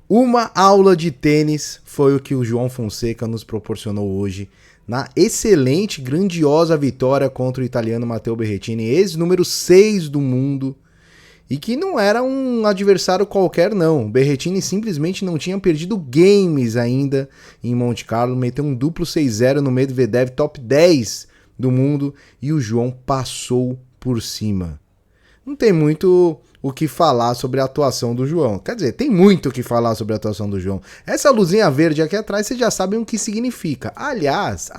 Uma aula de tênis foi o que o João Fonseca nos proporcionou hoje na excelente, grandiosa vitória contra o italiano Matteo Berrettini, ex-número 6 do mundo, e que não era um adversário qualquer não. O Berrettini simplesmente não tinha perdido games ainda em Monte Carlo, meteu um duplo 6-0 no Medvedev, top 10 do mundo, e o João passou por cima. Não tem muito o que falar sobre a atuação do João. Quer dizer, tem muito o que falar sobre a atuação do João. Essa luzinha verde aqui atrás, vocês já sabem o que significa. Aliás,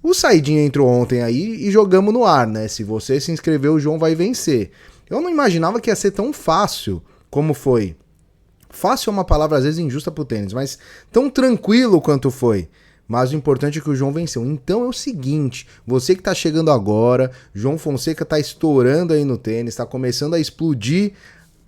o Saidinho entrou ontem aí e jogamos no ar, né? Se você se inscrever, o João vai vencer. Eu não imaginava que ia ser tão fácil como foi. Fácil é uma palavra às vezes injusta pro tênis, mas tão tranquilo quanto foi. Mas o importante é que o João venceu. Então é o seguinte, você que tá chegando agora, João Fonseca tá estourando aí no tênis, tá começando a explodir,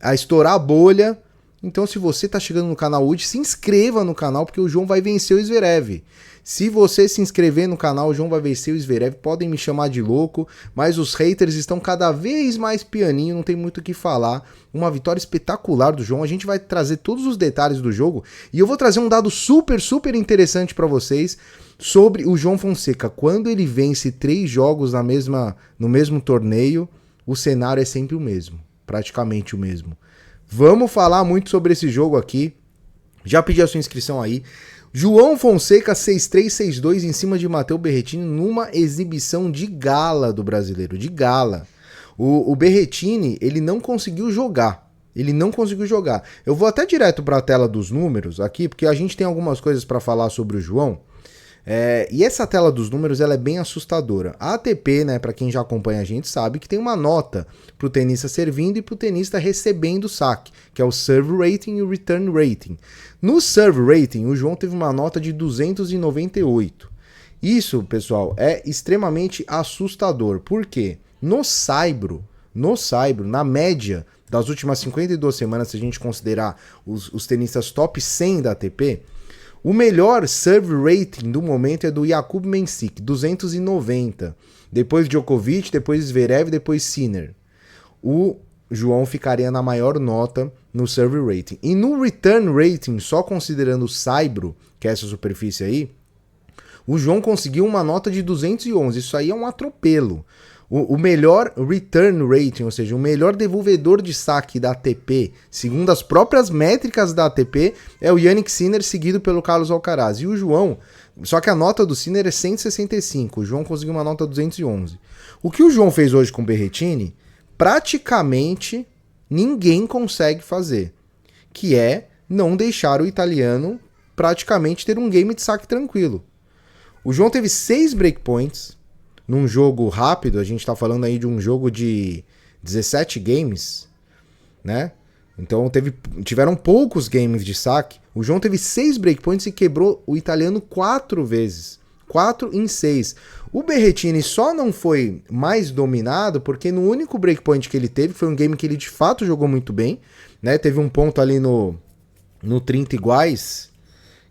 a estourar a bolha. Então se você tá chegando no canal hoje, se inscreva no canal, porque o João vai vencer o Zverev. Se você se inscrever no canal, o João vai vencer o Zverev. Podem me chamar de louco, mas os haters estão cada vez mais pianinho, não tem muito o que falar. Uma vitória espetacular do João. A gente vai trazer todos os detalhes do jogo e eu vou trazer um dado super interessante para vocês sobre o João Fonseca. Quando ele vence 3 jogos no mesmo torneio, o cenário é sempre o mesmo, praticamente o mesmo. Vamos falar muito sobre esse jogo aqui. Já pedi a sua inscrição aí. João Fonseca 6-3, 6-2 em cima de Matteo Berrettini numa exibição de gala do brasileiro, de gala. O Berrettini, ele não conseguiu jogar. Eu vou até direto para a tela dos números aqui, porque a gente tem algumas coisas para falar sobre o João. E essa tela dos números ela é bem assustadora. A ATP, né, para quem já acompanha a gente, sabe que tem uma nota para o tenista servindo e para o tenista recebendo o saque, que é o serve rating e o return rating. No serve rating, o João teve uma nota de 298. Isso, pessoal, é extremamente assustador. Por quê? No saibro, na média das últimas 52 semanas, se a gente considerar os tenistas top 100 da ATP, o melhor serve rating do momento é do Jakub Mensik, 290. Depois Djokovic, depois Zverev, depois Sinner. O João ficaria na maior nota no serve rating. E no return rating, só considerando o saibro, que é essa superfície aí, o João conseguiu uma nota de 211. Isso aí é um atropelo. O melhor return rating, ou seja, o melhor devolvedor de saque da ATP, segundo as próprias métricas da ATP, é o Jannik Sinner, seguido pelo Carlos Alcaraz. E o João, só que a nota do Sinner é 165, o João conseguiu uma nota 211. O que o João fez hoje com o Berrettini, praticamente ninguém consegue fazer, que é não deixar o italiano praticamente ter um game de saque tranquilo. O João teve 6 breakpoints, num jogo rápido, a gente tá falando aí de um jogo de 17 games, né? Então tiveram poucos games de saque. O João teve 6 breakpoints e quebrou o italiano 4 vezes. 4 em 6. O Berrettini só não foi mais dominado porque no único breakpoint que ele teve, foi um game que ele de fato jogou muito bem, né? Teve um ponto ali no 30 iguais,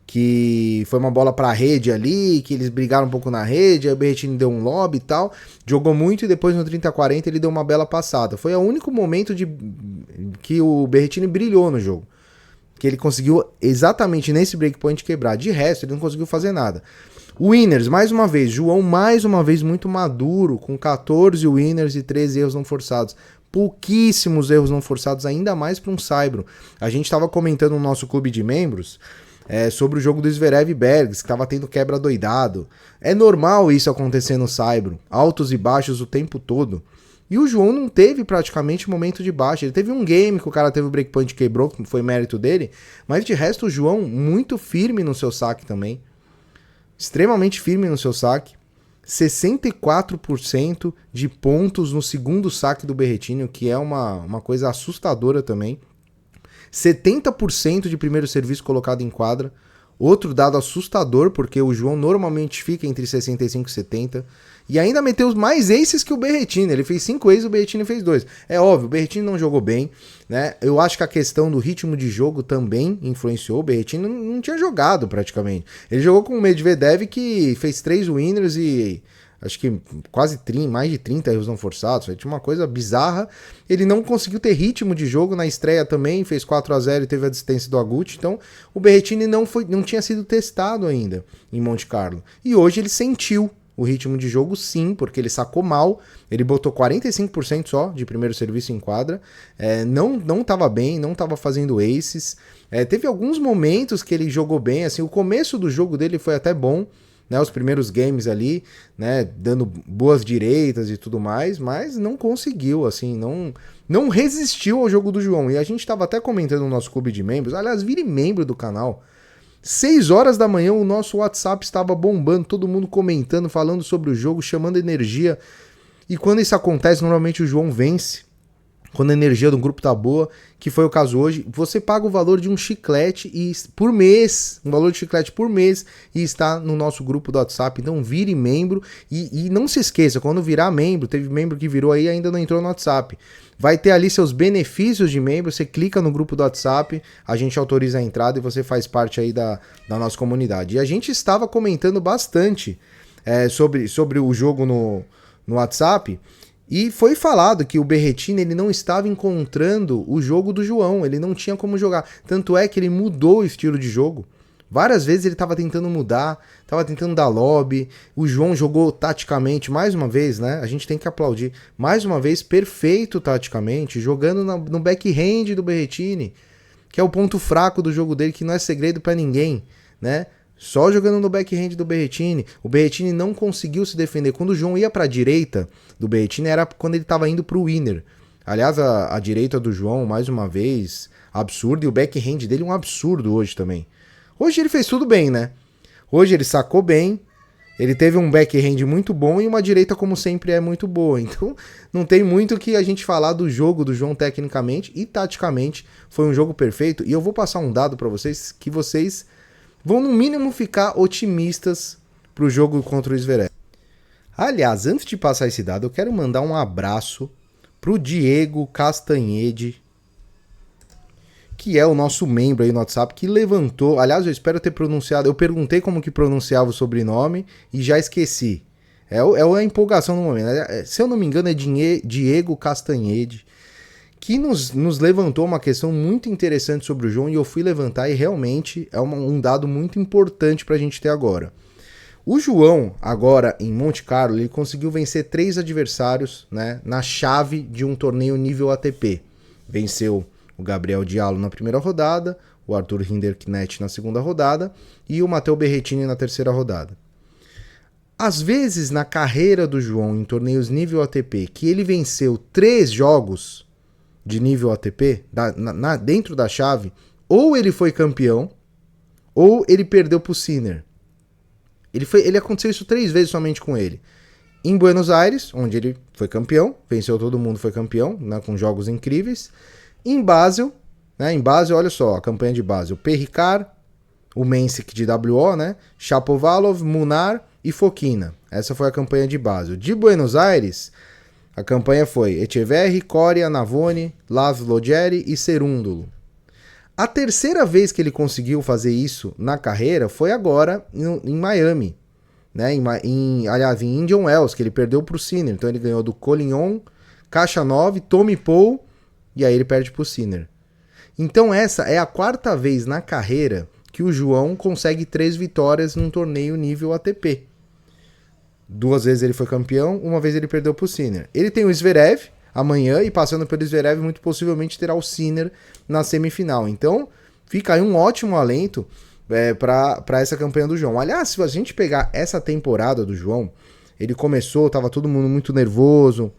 que foi uma bola pra rede ali, que eles brigaram um pouco na rede, aí o Berrettini deu um lob e tal, jogou muito e depois no 30-40 ele deu uma bela passada. Foi o único momento que o Berrettini brilhou no jogo, que ele conseguiu exatamente nesse breakpoint quebrar. De resto, ele não conseguiu fazer nada. Winners, mais uma vez, João mais uma vez muito maduro, com 14 winners e 13 erros não forçados. Pouquíssimos erros não forçados, ainda mais para um saibro. A gente estava comentando no nosso clube de membros sobre o jogo do Zverev e Bergs, que estava tendo quebra doidado. É normal isso acontecer no saibro, altos e baixos o tempo todo. E o João não teve praticamente momento de baixa. Ele teve um game que o cara teve o breakpoint e quebrou, que foi mérito dele, mas de resto o João muito firme no seu saque também. Extremamente firme no seu saque. 64% de pontos no segundo saque do Berrettini, o que é uma coisa assustadora também. 70% de primeiro serviço colocado em quadra. Outro dado assustador, porque o João normalmente fica entre 65 e 70. E ainda meteu mais aces que o Berrettini. Ele fez 5 aces, o Berrettini fez 2. É óbvio, o Berrettini não jogou bem, né? Eu acho que a questão do ritmo de jogo também influenciou. O Berrettini não tinha jogado praticamente. Ele jogou com o Medvedev, que fez 3 winners e acho que quase mais de 30 erros não forçados, tinha uma coisa bizarra. Ele não conseguiu ter ritmo de jogo na estreia também, fez 4-0 e teve a assistência do Aguti, então o Berrettini não tinha sido testado ainda em Monte Carlo. E hoje ele sentiu o ritmo de jogo sim, porque ele sacou mal, ele botou 45% só de primeiro serviço em quadra, não estava bem, não estava fazendo aces, teve alguns momentos que ele jogou bem, assim, o começo do jogo dele foi até bom, né, os primeiros games ali, né, dando boas direitas e tudo mais, mas não conseguiu, assim, não resistiu ao jogo do João, e a gente estava até comentando no nosso clube de membros, aliás, vire membro do canal. 6 horas da manhã o nosso WhatsApp estava bombando, todo mundo comentando, falando sobre o jogo, chamando energia. E quando isso acontece, normalmente o João vence. Quando a energia do grupo tá boa, que foi o caso hoje, você paga o valor de um chiclete por mês, um valor de chiclete por mês, e está no nosso grupo do WhatsApp. Então vire membro e não se esqueça, quando virar membro, teve membro que virou aí e ainda não entrou no WhatsApp. Vai ter ali seus benefícios de membro, você clica no grupo do WhatsApp, a gente autoriza a entrada e você faz parte aí da nossa comunidade. E a gente estava comentando bastante sobre o jogo no WhatsApp, e foi falado que o Berrettini ele não estava encontrando o jogo do João, ele não tinha como jogar. Tanto é que ele mudou o estilo de jogo. Várias vezes ele estava tentando mudar, estava tentando dar lobby. O João jogou taticamente, mais uma vez, né? A gente tem que aplaudir. Mais uma vez, perfeito taticamente, jogando no backhand do Berrettini, que é o ponto fraco do jogo dele, que não é segredo para ninguém, né? Só jogando no backhand do Berrettini. O Berrettini não conseguiu se defender. Quando o João ia para a direita do Berrettini, era quando ele estava indo para o winner. Aliás, a direita do João, mais uma vez, absurdo. E o backhand dele um absurdo hoje também. Hoje ele fez tudo bem, né? Hoje ele sacou bem. Ele teve um backhand muito bom e uma direita, como sempre, é muito boa. Então, não tem muito o que a gente falar do jogo do João tecnicamente e taticamente. Foi um jogo perfeito. E eu vou passar um dado para vocês que vocês vão, no mínimo, ficar otimistas pro jogo contra o Zverev. Aliás, antes de passar esse dado, eu quero mandar um abraço pro Diego Castanhede, que é o nosso membro aí no WhatsApp, que levantou... Aliás, eu espero ter pronunciado... Eu perguntei como que pronunciava o sobrenome e já esqueci. É a empolgação no momento. Se eu não me engano, é Diego Castanhede, que nos levantou uma questão muito interessante sobre o João, e eu fui levantar, e realmente é um dado muito importante pra gente ter agora. O João, agora em Monte Carlo, ele conseguiu vencer 3 adversários, né, na chave de um torneio nível ATP. Venceu o Gabriel Diallo na primeira rodada, o Arthur Rinderknecht na segunda rodada e o Matteo Berrettini na terceira rodada. Às vezes, na carreira do João, em torneios nível ATP, que ele venceu 3 jogos de nível ATP, dentro da chave, ou ele foi campeão, ou ele perdeu pro Sinner. Ele aconteceu isso 3 vezes somente com ele. Em Buenos Aires, onde ele foi campeão, venceu todo mundo, foi campeão, né, com jogos incríveis. Em Basel, olha só, a campanha de Basel, Perricard, o Mensik de WO, né, Shapovalov, Munar e Fokina. Essa foi a campanha de Basel. De Buenos Aires, a campanha foi Echeverri, Coria, Navone, Laszlo Djere e Cerúndolo. A terceira vez que ele conseguiu fazer isso na carreira foi agora em Miami, né, aliás, em Indian Wells, que ele perdeu para o Sinner. Então ele ganhou do Collignon, Khachanov, Tommy Paul, e aí ele perde pro Sinner. Então essa é a 4ª vez na carreira que o João consegue 3 vitórias num torneio nível ATP. 2 vezes ele foi campeão, 1 vez ele perdeu pro Sinner. Ele tem o Zverev amanhã, e passando pelo Zverev, muito possivelmente terá o Sinner na semifinal. Então fica aí um ótimo alento para essa campanha do João. Aliás, se a gente pegar essa temporada do João, ele começou, tava todo mundo muito nervoso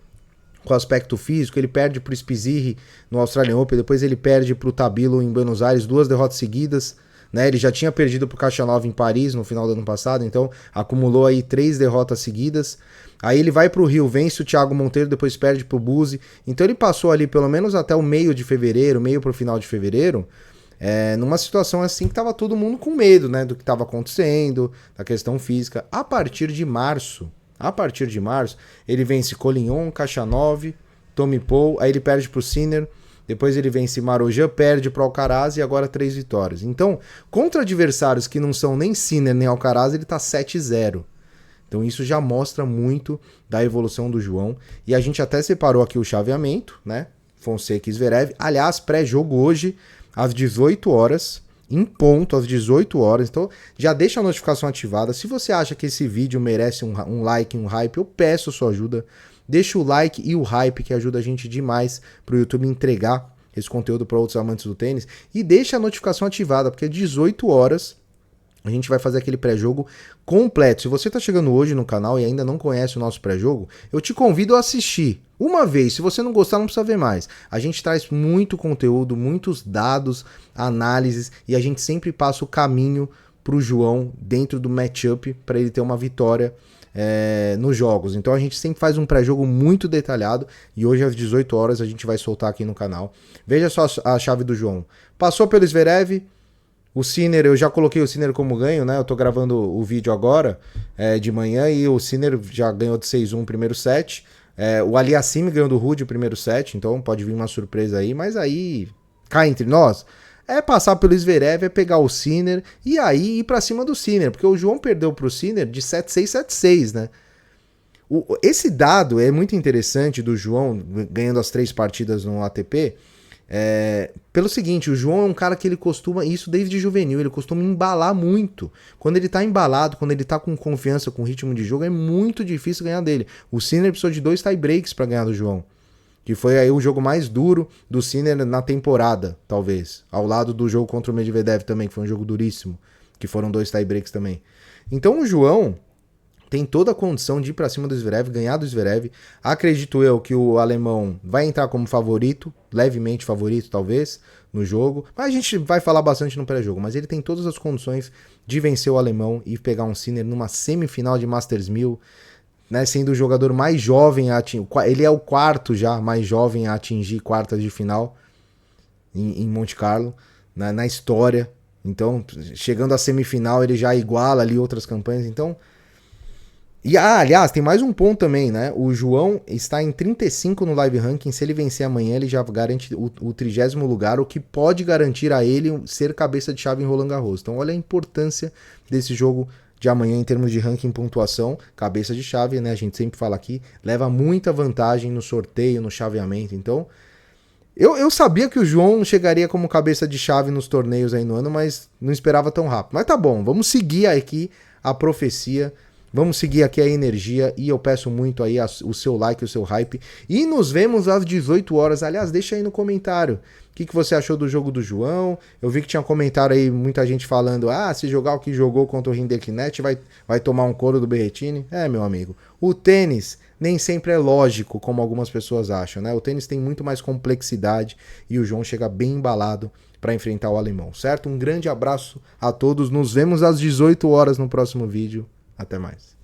com o aspecto físico, ele perde pro Spizirri no Australian Open, depois ele perde pro Tabilo em Buenos Aires, 2 derrotas seguidas, né? Ele já tinha perdido pro Khachanov em Paris no final do ano passado, então acumulou aí 3 derrotas seguidas. Aí ele vai pro Rio, vence o Thiago Monteiro, depois perde pro Buzzi. Então ele passou ali pelo menos até o meio de fevereiro, meio pro final de fevereiro, numa situação assim que tava todo mundo com medo, né, do que tava acontecendo, da questão física. A partir de março, ele vence Collignon, Khachanov, Tommy Paul, aí ele perde pro Sinner, depois ele vence Marojan, perde pro Alcaraz e agora 3 vitórias. Então, contra adversários que não são nem Sinner nem Alcaraz, ele tá 7-0. Então isso já mostra muito da evolução do João. E a gente até separou aqui o chaveamento, né? Fonseca e Zverev. Aliás, pré-jogo hoje, às 18 horas, em ponto, às 18 horas. Então já deixa a notificação ativada. Se você acha que esse vídeo merece um like, um hype, eu peço sua ajuda. Deixa o like e o hype, que ajuda a gente demais pro YouTube entregar esse conteúdo para outros amantes do tênis. E deixa a notificação ativada, porque 18 horas a gente vai fazer aquele pré-jogo completo. Se você está chegando hoje no canal e ainda não conhece o nosso pré-jogo, eu te convido a assistir uma vez. Se você não gostar, não precisa ver mais. A gente traz muito conteúdo, muitos dados, análises, e a gente sempre passa o caminho para o João dentro do matchup para ele ter uma vitória nos jogos. Então a gente sempre faz um pré-jogo muito detalhado e hoje às 18 horas a gente vai soltar aqui no canal. Veja só a chave do João. Passou pelo Zverev. O Sinner, eu já coloquei o Sinner como ganho, né? Eu tô gravando o vídeo agora, de manhã, e o Sinner já ganhou de 6-1 o primeiro set. O Aliassime ganhou do Ruud o primeiro set, então pode vir uma surpresa aí, mas aí, cá entre nós, é passar pelo Zverev, é pegar o Sinner e aí ir pra cima do Sinner, porque o João perdeu pro Sinner de 7-6, 7-6, né? Esse dado é muito interessante do João ganhando as 3 partidas no ATP, pelo seguinte, o João é um cara que ele costuma, isso desde juvenil, ele costuma embalar muito. Quando ele tá embalado, quando ele tá com confiança, com ritmo de jogo, é muito difícil ganhar dele. O Sinner precisou de 2 tie breaks para ganhar do João, que foi aí o jogo mais duro do Sinner na temporada, talvez, ao lado do jogo contra o Medvedev também, que foi um jogo duríssimo, que foram 2 tie breaks também. Então o João tem toda a condição de ir para cima do Zverev, ganhar do Zverev. Acredito eu que o alemão vai entrar como favorito, levemente favorito talvez, no jogo. Mas a gente vai falar bastante no pré-jogo. Mas ele tem todas as condições de vencer o alemão e pegar um Sinner numa semifinal de Masters 1000, né, sendo o jogador mais jovem a atingir. Ele é o quarto já mais jovem a atingir quartas de final em Monte Carlo, na história. Então, chegando à semifinal, ele já iguala ali outras campanhas. Então... E, aliás, tem mais um ponto também, né? O João está em 35 no Live Ranking. Se ele vencer amanhã, ele já garante o 30º lugar, o que pode garantir a ele ser cabeça de chave em Roland Garros. Então, olha a importância desse jogo de amanhã em termos de ranking e pontuação. Cabeça de chave, né? A gente sempre fala aqui, leva muita vantagem no sorteio, no chaveamento. Então, eu sabia que o João chegaria como cabeça de chave nos torneios aí no ano, mas não esperava tão rápido. Mas tá bom, vamos seguir aqui a profecia. Vamos seguir aqui a energia e eu peço muito aí o seu like, o seu hype. E nos vemos às 18 horas. Aliás, deixa aí no comentário o que você achou do jogo do João. Eu vi que tinha um comentário aí, muita gente falando, se jogar o que jogou contra o Rinderknech vai tomar um couro do Berrettini. Meu amigo, o tênis nem sempre é lógico, como algumas pessoas acham, né? O tênis tem muito mais complexidade e o João chega bem embalado para enfrentar o alemão, certo? Um grande abraço a todos. Nos vemos às 18 horas no próximo vídeo. Até mais.